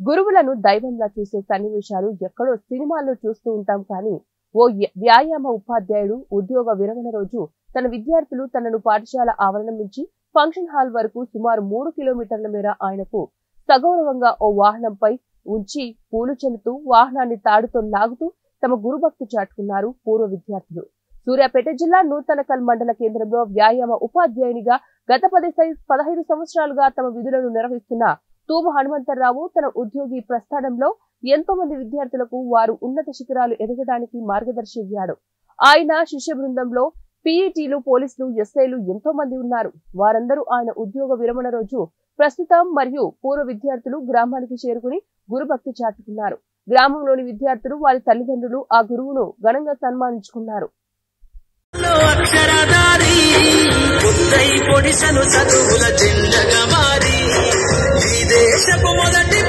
గురువులను దైవంలా చూసే సన్నివేశాలు ఎక్కడో సినిమాల్లో చూస్తూ ఉంటాం కానీ ఓ వ్యాయామ ఉపాధ్యాయుడు ఉద్యోగ విరమణ రోజు తన విద్యార్థులు తనను పాఠశాల ఆవరణం నుంచి ఫంక్షన్ హాల్ వరకు సుమారు 3 కిలోమీటర్ల మేర ఆయనకు సగౌరవంగా ఓ వాహనంపై ఉంచి పూలు చెల్లుతూ వాహనాన్ని తాడుతో లాగుతూ తమ గురుభక్తి చాటుకున్నారు పూర్వ విద్యార్థులు. సూర్యాపేట జిల్లా నూతనకల్ మండల కేంద్రంలో వ్యాయామ ఉపాధ్యాయునిగా గత 15 సంవత్సరాలుగా తమ విధులను నిర్వహిస్తున్న తూము హనుమంతరావు తన ఉద్యోగి ప్రస్థానంలో ఎంతో మంది విద్యార్థులకు వారు ఉన్నత శిఖరాలు ఎదగడానికి మార్గదర్శి అయ్యాడు. ఆయన శిష్య బృందంలో పీఈటీలు, పోలీసులు, ఎస్ఐలు ఎంతో మంది ఉన్నారు. వారందరూ ఆయన ఉద్యోగ విరమణ రోజు ప్రస్తుతం మరియు పూర్వ విద్యార్థులు గ్రామానికి చేరుకుని గురుభక్తి చాటుకున్నారు. గ్రామంలోని విద్యార్థులు వారి తల్లిదండ్రులు ఆ గురువును ఘనంగా సన్మానించుకున్నారు. చదువుల జెండగా మారి ఈ దేశపు మొదటి